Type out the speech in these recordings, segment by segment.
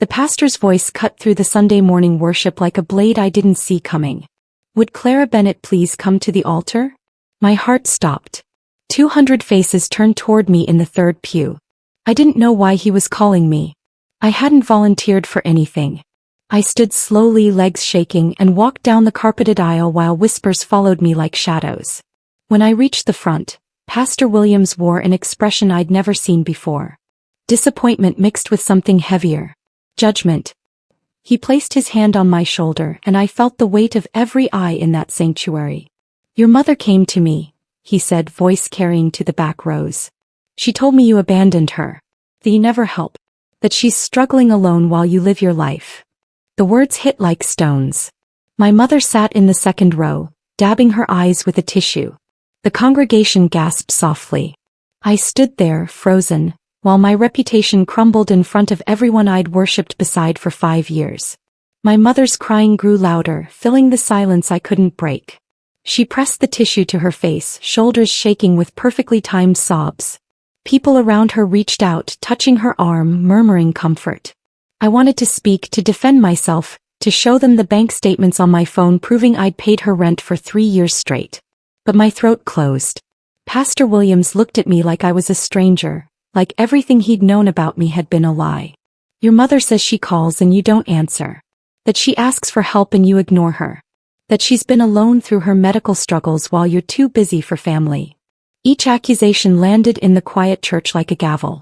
The pastor's voice cut through the Sunday morning worship like a blade I didn't see coming. Would Clara Bennett please come to the altar? My heart stopped. 200 faces turned toward me in the third pew. I didn't know why he was calling me. I hadn't volunteered for anything. I stood slowly, legs shaking, and walked down the carpeted aisle while whispers followed me like shadows. When I reached the front, Pastor Williams wore an expression I'd never seen before. Disappointment mixed with something heavier. Judgment. He placed his hand on my shoulder and I felt the weight of every eye in that sanctuary. "Your mother came to me," he said, voice carrying to the back rows. "She told me you abandoned her. That you never help. That she's struggling alone while you live your life." The words hit like stones. My mother sat in the second row, dabbing her eyes with a tissue. The congregation gasped softly. I stood there, frozen, while my reputation crumbled in front of everyone I'd worshipped beside for 5 years. My mother's crying grew louder, filling the silence I couldn't break. She pressed the tissue to her face, shoulders shaking with perfectly timed sobs. People around her reached out, touching her arm, murmuring comfort. I wanted to speak, to defend myself, to show them the bank statements on my phone proving I'd paid her rent for 3 years straight. But my throat closed. Pastor Williams looked at me like I was a stranger, like everything he'd known about me had been a lie. "Your mother says she calls and you don't answer. That she asks for help and you ignore her. That she's been alone through her medical struggles while you're too busy for family." Each accusation landed in the quiet church like a gavel.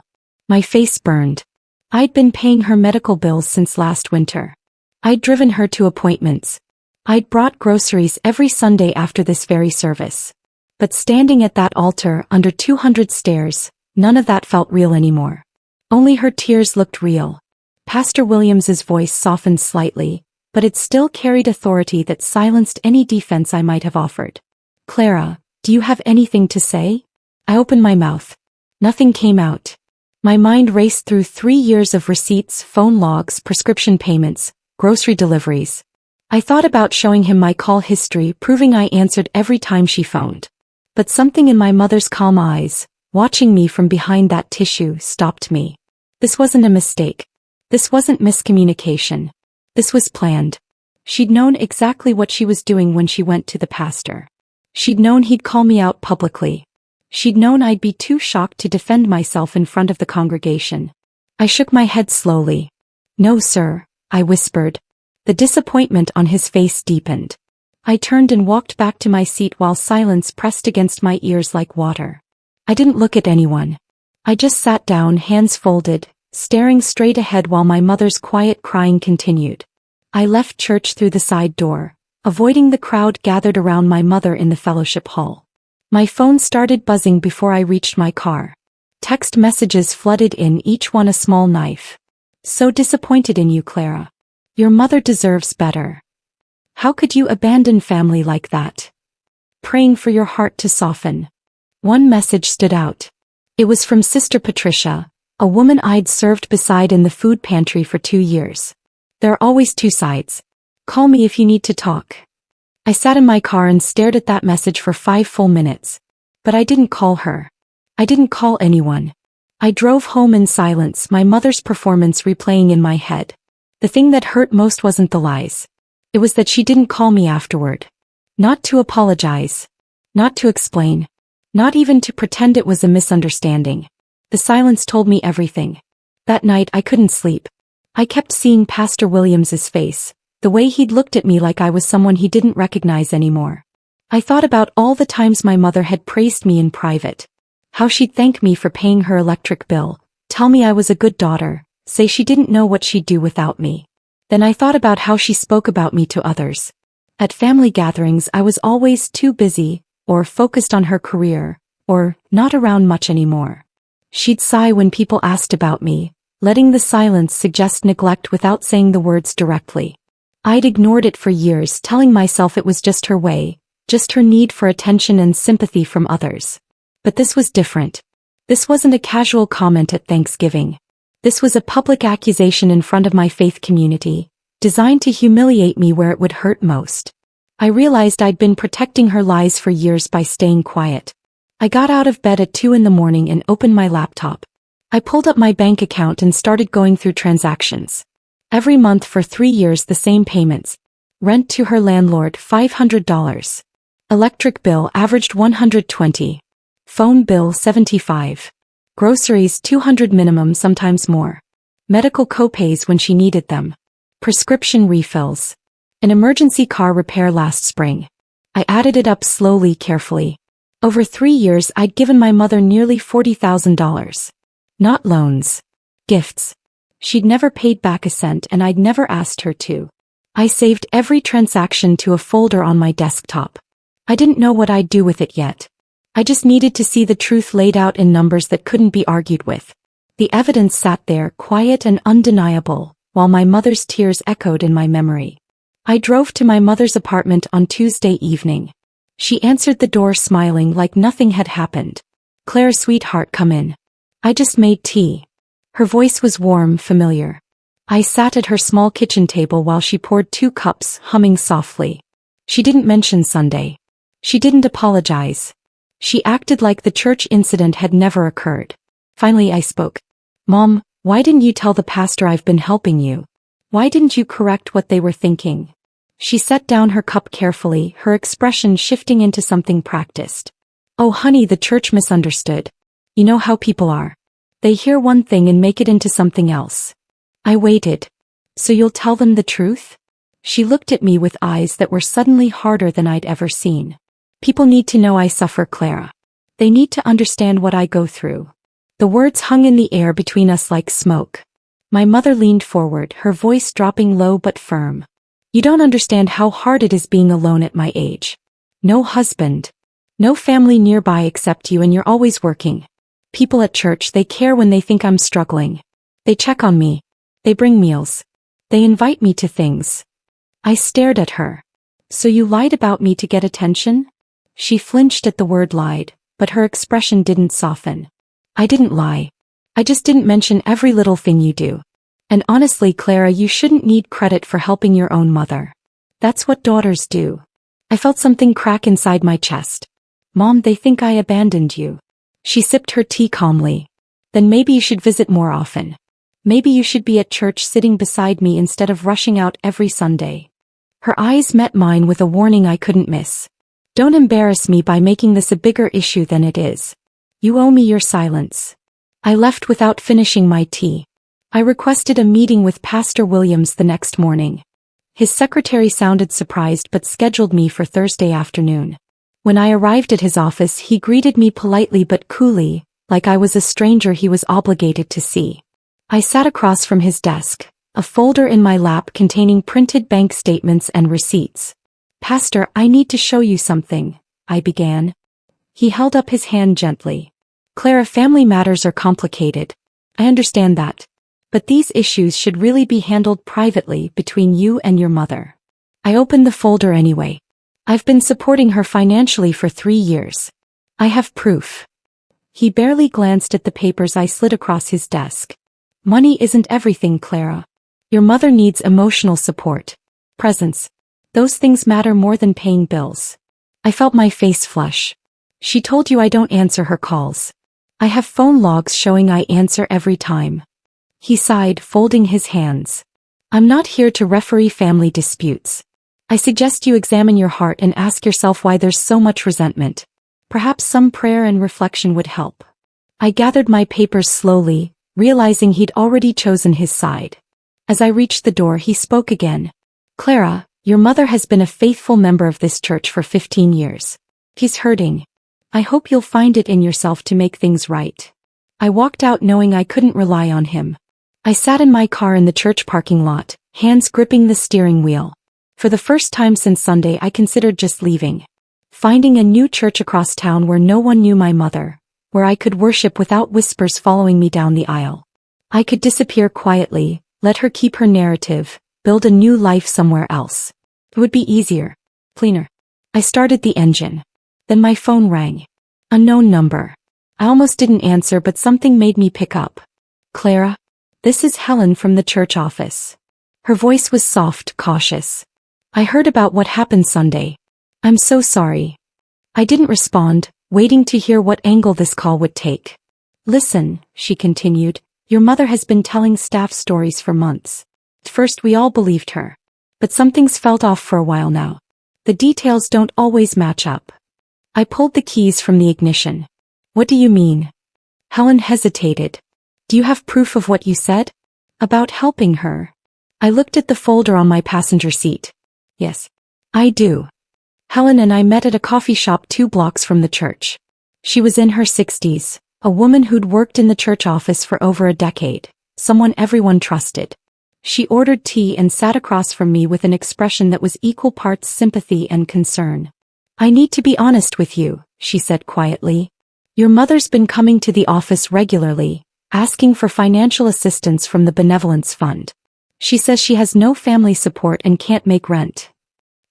My face burned. I'd been paying her medical bills since last winter. I'd driven her to appointments. I'd brought groceries every Sunday after this very service. But standing at that altar under 200 stares, none of that felt real anymore. Only her tears looked real. Pastor Williams's voice softened slightly, but it still carried authority that silenced any defense I might have offered. "Clara, do you have anything to say?" I opened my mouth. Nothing came out. My mind raced through 3 years of receipts, phone logs, prescription payments, grocery deliveries. I thought about showing him my call history, proving I answered every time she phoned. But something in my mother's calm eyes, watching me from behind that tissue, stopped me. This wasn't a mistake. This wasn't miscommunication. This was planned. She'd known exactly what she was doing when she went to the pastor. She'd known he'd call me out publicly. She'd known I'd be too shocked to defend myself in front of the congregation. I shook my head slowly. "No, sir," I whispered. The disappointment on his face deepened. I turned and walked back to my seat while silence pressed against my ears like water. I didn't look at anyone. I just sat down, hands folded, staring straight ahead while my mother's quiet crying continued. I left church through the side door, avoiding the crowd gathered around my mother in the fellowship hall. My phone started buzzing before I reached my car. Text messages flooded in, each one a small knife. "So disappointed in you, Clara. Your mother deserves better. How could you abandon family like that? Praying for your heart to soften." One message stood out. It was from Sister Patricia, a woman I'd served beside in the food pantry for 2 years. "There are always 2 sides. Call me if you need to talk." I sat in my car and stared at that message for 5 full minutes. But I didn't call her. I didn't call anyone. I drove home in silence, my mother's performance replaying in my head. The thing that hurt most wasn't the lies. It was that she didn't call me afterward. Not to apologize. Not to explain. Not even to pretend it was a misunderstanding. The silence told me everything. That night I couldn't sleep. I kept seeing Pastor Williams's face, the way he'd looked at me like I was someone he didn't recognize anymore. I thought about all the times my mother had praised me in private. How she'd thank me for paying her electric bill, tell me I was a good daughter, say she didn't know what she'd do without me. Then I thought about how she spoke about me to others. At family gatherings I was always too busy, or focused on her career, or not around much anymore. She'd sigh when people asked about me, letting the silence suggest neglect without saying the words directly. I'd ignored it for years, telling myself it was just her way, just her need for attention and sympathy from others. But this was different. This wasn't a casual comment at Thanksgiving. This was a public accusation in front of my faith community, designed to humiliate me where it would hurt most. I realized I'd been protecting her lies for years by staying quiet. I got out of bed at 2 in the morning and opened my laptop. I pulled up my bank account and started going through transactions. Every month for 3 years the same payments. Rent to her landlord $500. Electric bill averaged $120. Phone bill $75. Groceries $200 minimum, sometimes more. Medical copays when she needed them. Prescription refills. An emergency car repair last spring. I added it up slowly, carefully. Over 3 years I'd given my mother nearly $40,000. Not loans. Gifts. She'd never paid back a cent and I'd never asked her to. I saved every transaction to a folder on my desktop. I didn't know what I'd do with it yet. I just needed to see the truth laid out in numbers that couldn't be argued with. The evidence sat there, quiet and undeniable, while my mother's tears echoed in my memory. I drove to my mother's apartment on Tuesday evening. She answered the door smiling like nothing had happened. "Claire, sweetheart, come in. I just made tea." Her voice was warm, familiar. I sat at her small kitchen table while she poured 2 cups, humming softly. She didn't mention Sunday. She didn't apologize. She acted like the church incident had never occurred. Finally I spoke. "Mom, why didn't you tell the pastor I've been helping you? Why didn't you correct what they were thinking?" She set down her cup carefully, her expression shifting into something practiced. "Oh honey, the church misunderstood. You know how people are. They hear one thing and make it into something else." I waited. "So you'll tell them the truth?" She looked at me with eyes that were suddenly harder than I'd ever seen. "People need to know I suffer, Clara. They need to understand what I go through." The words hung in the air between us like smoke. My mother leaned forward, her voice dropping low but firm. "You don't understand how hard it is being alone at my age. No husband. No family nearby except you, and you're always working. People at church, they care when they think I'm struggling. They check on me. They bring meals. They invite me to things." I stared at her. "So you lied about me to get attention?" She flinched at the word lied, but her expression didn't soften. "I didn't lie. I just didn't mention every little thing you do. And honestly, Clara, you shouldn't need credit for helping your own mother. That's what daughters do." I felt something crack inside my chest. "Mom, they think I abandoned you." She sipped her tea calmly. "Then maybe you should visit more often. Maybe you should be at church sitting beside me instead of rushing out every Sunday." Her eyes met mine with a warning I couldn't miss. "Don't embarrass me by making this a bigger issue than it is. You owe me your silence." I left without finishing my tea. I requested a meeting with Pastor Williams the next morning. His secretary sounded surprised but scheduled me for Thursday afternoon. When I arrived at his office, he greeted me politely but coolly, like I was a stranger he was obligated to see. I sat across from his desk, a folder in my lap containing printed bank statements and receipts. "Pastor, I need to show you something," I began. He held up his hand gently. "Clara, family matters are complicated. I understand that. But these issues should really be handled privately between you and your mother." I opened the folder anyway. "I've been supporting her financially for 3 years. I have proof." He barely glanced at the papers I slid across his desk. "Money isn't everything, Clara. Your mother needs emotional support. Presence. Those things matter more than paying bills." I felt my face flush. "She told you I don't answer her calls. I have phone logs showing I answer every time." He sighed, folding his hands. "I'm not here to referee family disputes. I suggest you examine your heart and ask yourself why there's so much resentment. Perhaps some prayer and reflection would help." I gathered my papers slowly, realizing he'd already chosen his side. As I reached the door, he spoke again. "Clara, your mother has been a faithful member of this church for 15 years. He's hurting. I hope you'll find it in yourself to make things right." I walked out knowing I couldn't rely on him. I sat in my car in the church parking lot, hands gripping the steering wheel. For the first time since Sunday, I considered just leaving. Finding a new church across town where no one knew my mother, where I could worship without whispers following me down the aisle. I could disappear quietly, let her keep her narrative, build a new life somewhere else. It would be easier. Cleaner. I started the engine. Then my phone rang. Unknown number. I almost didn't answer, but something made me pick up. "Clara? This is Helen from the church office." Her voice was soft, cautious. "I heard about what happened Sunday. I'm so sorry." I didn't respond, waiting to hear what angle this call would take. "Listen," she continued, "your mother has been telling staff stories for months. At first we all believed her. But something's felt off for a while now. The details don't always match up. I pulled the keys from the ignition. What do you mean? Helen hesitated. Do you have proof of what you said? About helping her? I looked at the folder on my passenger seat. Yes. I do. Helen and I met at a coffee shop 2 blocks from the church. She was in her 60s, a woman who'd worked in the church office for over a decade, someone everyone trusted. She ordered tea and sat across from me with an expression that was equal parts sympathy and concern. I need to be honest with you, she said quietly. Your mother's been coming to the office regularly, asking for financial assistance from the benevolence fund. She says she has no family support and can't make rent.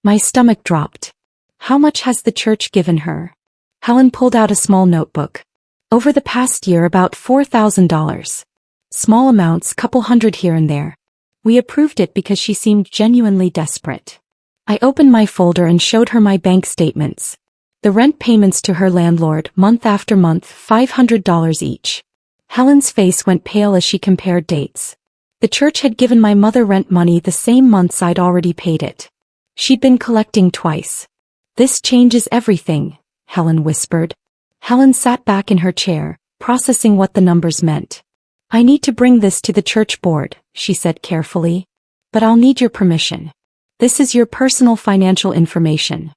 My stomach dropped. How much has the church given her? Helen pulled out a small notebook. Over the past year about $4,000. Small amounts, couple hundred here and there. We approved it because she seemed genuinely desperate. I opened my folder and showed her my bank statements. The rent payments to her landlord, month after month, $500 each. Helen's face went pale as she compared dates. The church had given my mother rent money the same months I'd already paid it. She'd been collecting twice. This changes everything, Helen whispered. Helen sat back in her chair, processing what the numbers meant. I need to bring this to the church board, she said carefully. But I'll need your permission. This is your personal financial information.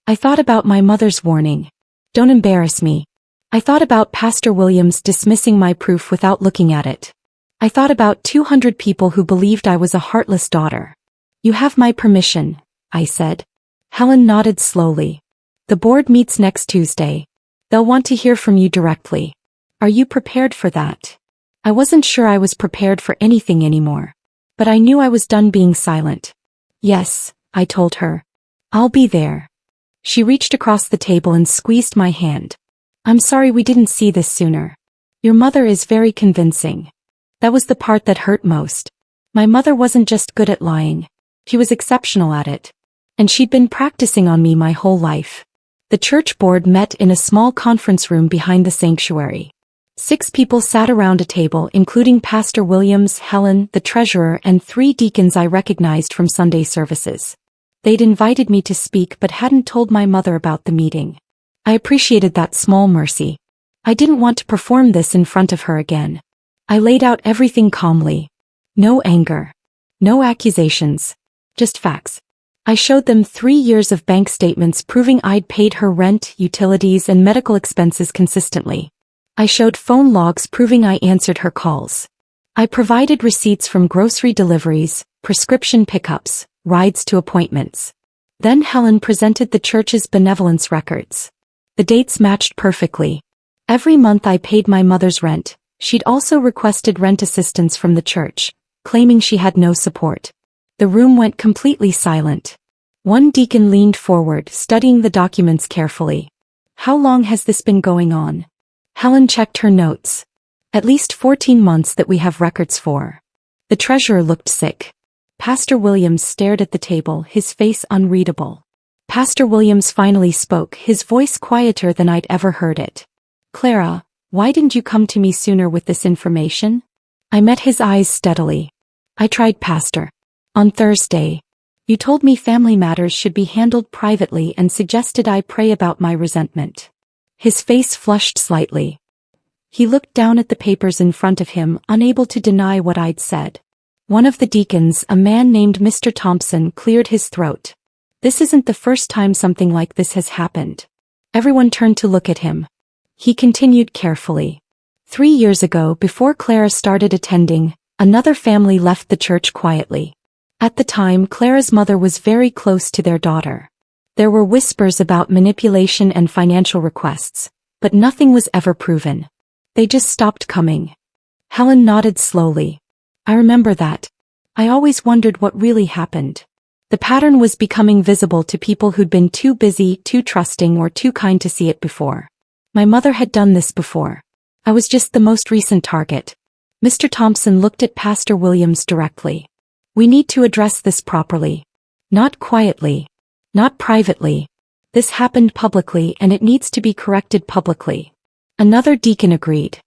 I thought about my mother's warning. Don't embarrass me. I thought about Pastor Williams dismissing my proof without looking at it. I thought about 200 people who believed I was a heartless daughter. You have my permission, I said. Helen nodded slowly. The board meets next Tuesday. They'll want to hear from you directly. Are you prepared for that? I wasn't sure I was prepared for anything anymore. But I knew I was done being silent. Yes, I told her. I'll be there. She reached across the table and squeezed my hand. I'm sorry we didn't see this sooner. Your mother is very convincing. That was the part that hurt most. My mother wasn't just good at lying. She was exceptional at it. And she'd been practicing on me my whole life. The church board met in a small conference room behind the sanctuary. 6 people sat around a table, including Pastor Williams, Helen, the treasurer, and 3 deacons I recognized from Sunday services. They'd invited me to speak but hadn't told my mother about the meeting. I appreciated that small mercy. I didn't want to perform this in front of her again. I laid out everything calmly. No anger. No accusations. Just facts. I showed them 3 years of bank statements proving I'd paid her rent, utilities, and medical expenses consistently. I showed phone logs proving I answered her calls. I provided receipts from grocery deliveries, prescription pickups, rides to appointments. Then Helen presented the church's benevolence records. The dates matched perfectly. Every month I paid my mother's rent. She'd also requested rent assistance from the church, claiming she had no support. The room went completely silent. One deacon leaned forward, studying the documents carefully. How long has this been going on? Helen checked her notes. At least 14 months that we have records for. The treasurer looked sick. Pastor Williams stared at the table, his face unreadable. Pastor Williams finally spoke, his voice quieter than I'd ever heard it. Clara, why didn't you come to me sooner with this information? I met his eyes steadily. I tried, Pastor. On Thursday. You told me family matters should be handled privately and suggested I pray about my resentment. His face flushed slightly. He looked down at the papers in front of him, unable to deny what I'd said. One of the deacons, a man named Mr. Thompson, cleared his throat. This isn't the first time something like this has happened. Everyone turned to look at him. He continued carefully. 3 years ago, before Clara started attending, another family left the church quietly. At the time, Clara's mother was very close to their daughter. There were whispers about manipulation and financial requests, but nothing was ever proven. They just stopped coming. Helen nodded slowly. I remember that. I always wondered what really happened. The pattern was becoming visible to people who'd been too busy, too trusting, or too kind to see it before. My mother had done this before. I was just the most recent target. Mr. Thompson looked at Pastor Williams directly. We need to address this properly. Not quietly. Not privately. This happened publicly and it needs to be corrected publicly. Another deacon agreed.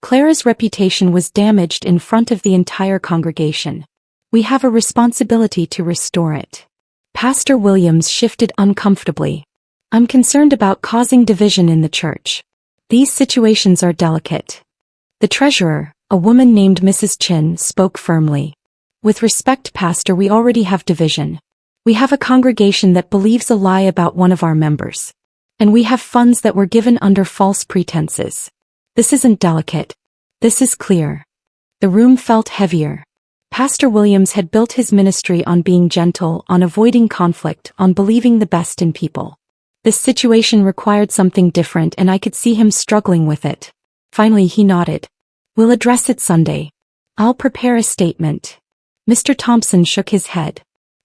Clara's reputation was damaged in front of the entire congregation. We have a responsibility to restore it. Pastor Williams shifted uncomfortably. I'm concerned about causing division in the church. These situations are delicate. The treasurer, a woman named Mrs. Chin, spoke firmly. With respect, Pastor, we already have division. We have a congregation that believes a lie about one of our members. And we have funds that were given under false pretenses. This isn't delicate. This is clear. The room felt heavier. Pastor Williams had built his ministry on being gentle, on avoiding conflict, on believing the best in people. This situation required something different, and I could see him struggling with it. Finally he nodded. We'll address it Sunday. I'll prepare a statement. Mr. Thompson shook his head.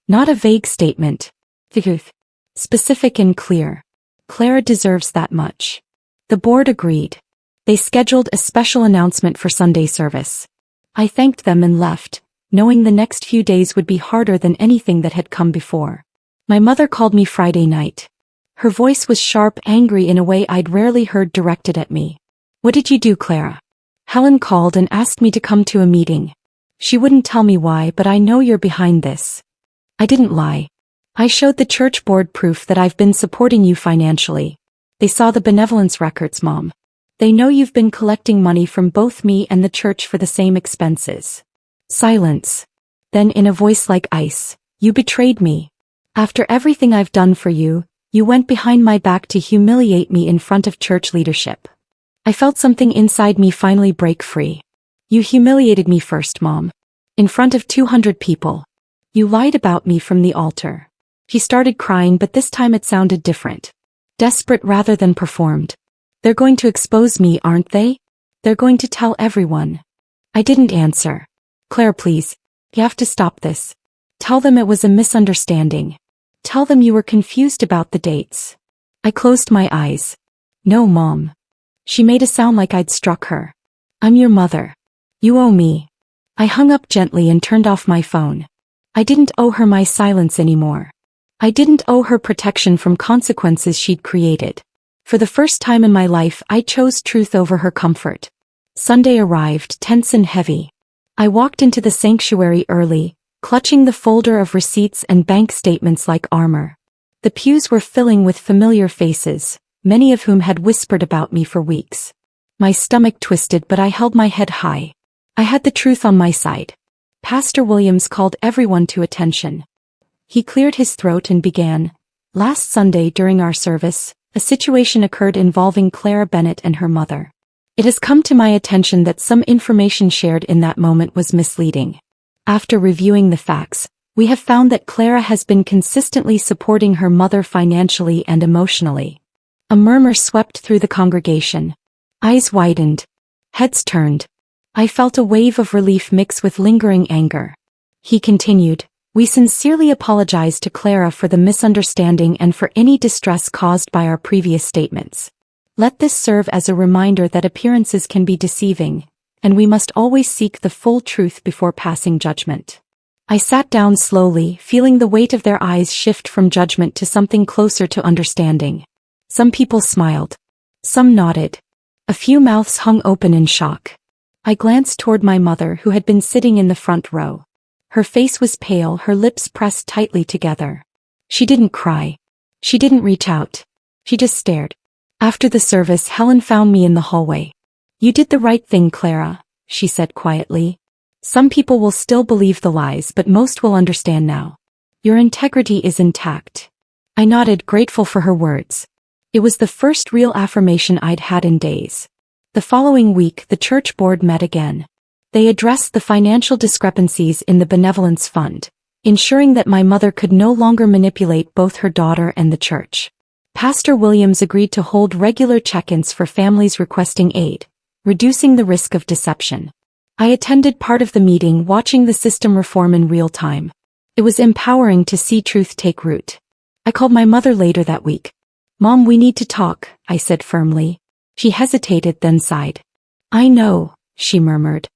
Not a vague statement. Specific and clear. Clara deserves that much. The board agreed. They scheduled a special announcement for Sunday service. I thanked them and left, knowing the next few days would be harder than anything that had come before. My mother called me Friday night. Her voice was sharp, angry in a way I'd rarely heard directed at me. What did you do, Clara? Helen called and asked me to come to a meeting. She wouldn't tell me why, but I know you're behind this. I didn't lie. I showed the church board proof that I've been supporting you financially. They saw the benevolence records, Mom. They know you've been collecting money from both me and the church for the same expenses. Silence. Then in a voice like ice, you betrayed me. After everything I've done for you, you went behind my back to humiliate me in front of church leadership. I felt something inside me finally break free. You humiliated me first, Mom. In front of 200 people. You lied about me from the altar. He started crying, but this time it sounded different. Desperate rather than performed. They're going to expose me, aren't they? They're going to tell everyone. I didn't answer. Claire, please. You have to stop this. Tell them it was a misunderstanding. Tell them you were confused about the dates. I closed my eyes. No, Mom. She made a sound like I'd struck her. I'm your mother. You owe me. I hung up gently and turned off my phone. I didn't owe her my silence anymore. I didn't owe her protection from consequences she'd created. For the first time in my life, I chose truth over her comfort. Sunday arrived, tense and heavy. I walked into the sanctuary early, clutching the folder of receipts and bank statements like armor. The pews were filling with familiar faces, many of whom had whispered about me for weeks. My stomach twisted, but I held my head high. I had the truth on my side. Pastor Williams called everyone to attention. He cleared his throat and began. Last Sunday during our service, a situation occurred involving Clara Bennett and her mother. It has come to my attention that some information shared in that moment was misleading. After reviewing the facts, we have found that Clara has been consistently supporting her mother financially and emotionally. A murmur swept through the congregation. Eyes widened. Heads turned. I felt a wave of relief mix with lingering anger. He continued, we sincerely apologize to Clara for the misunderstanding and for any distress caused by our previous statements. Let this serve as a reminder that appearances can be deceiving, and we must always seek the full truth before passing judgment. I sat down slowly, feeling the weight of their eyes shift from judgment to something closer to understanding. Some people smiled. Some nodded. A few mouths hung open in shock. I glanced toward my mother, who had been sitting in the front row. Her face was pale, her lips pressed tightly together. She didn't cry. She didn't reach out. She just stared. After the service, Helen found me in the hallway. You did the right thing, Clara, she said quietly. Some people will still believe the lies, but most will understand now. Your integrity is intact. I nodded, grateful for her words. It was the first real affirmation I'd had in days. The following week, the church board met again. They addressed the financial discrepancies in the benevolence fund, ensuring that my mother could no longer manipulate both her daughter and the church. Pastor Williams agreed to hold regular check-ins for families requesting aid, reducing the risk of deception. I attended part of the meeting, watching the system reform in real time. It was empowering to see truth take root. I called my mother later that week. Mom, we need to talk, I said firmly. She hesitated, then sighed. I know, she murmured.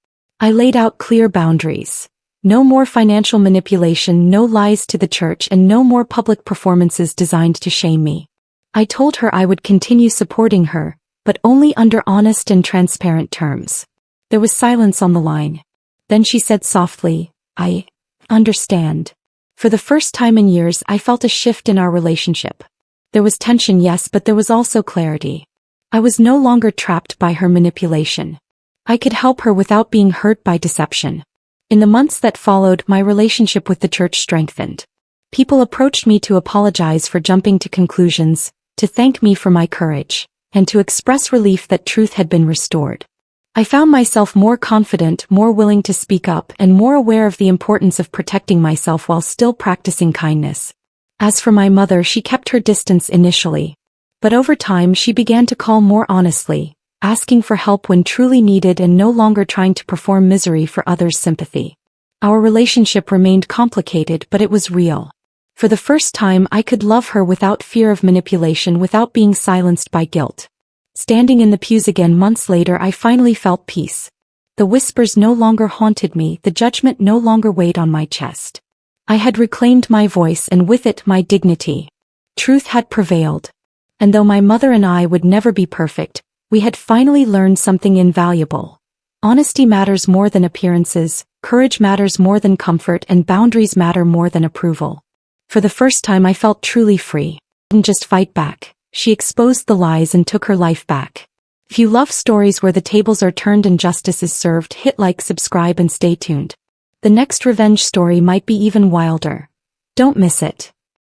I laid out clear boundaries. No more financial manipulation, no lies to the church, and no more public performances designed to shame me. I told her I would continue supporting her, but only under honest and transparent terms. There was silence on the line. Then she said softly, I understand. For the first time in years, I felt a shift in our relationship. There was tension, yes, but there was also clarity. I was no longer trapped by her manipulation. I could help her without being hurt by deception. In the months that followed, my relationship with the church strengthened. People approached me to apologize for jumping to conclusions, to thank me for my courage, and to express relief that truth had been restored. I found myself more confident, more willing to speak up, and more aware of the importance of protecting myself while still practicing kindness. As for my mother, she kept her distance initially. But over time she began to call more honestly, asking for help when truly needed and no longer trying to perform misery for others' sympathy. Our relationship remained complicated, but it was real. For the first time I could love her without fear of manipulation, without being silenced by guilt. Standing in the pews again months later, I finally felt peace. The whispers no longer haunted me, the judgment no longer weighed on my chest. I had reclaimed my voice and with it my dignity. Truth had prevailed. And though my mother and I would never be perfect, we had finally learned something invaluable. Honesty matters more than appearances, courage matters more than comfort, and boundaries matter more than approval. For the first time I felt truly free. I didn't just fight back. She exposed the lies and took her life back. If you love stories where the tables are turned and justice is served, hit like, subscribe, and stay tuned. The next revenge story might be even wilder. Don't miss it.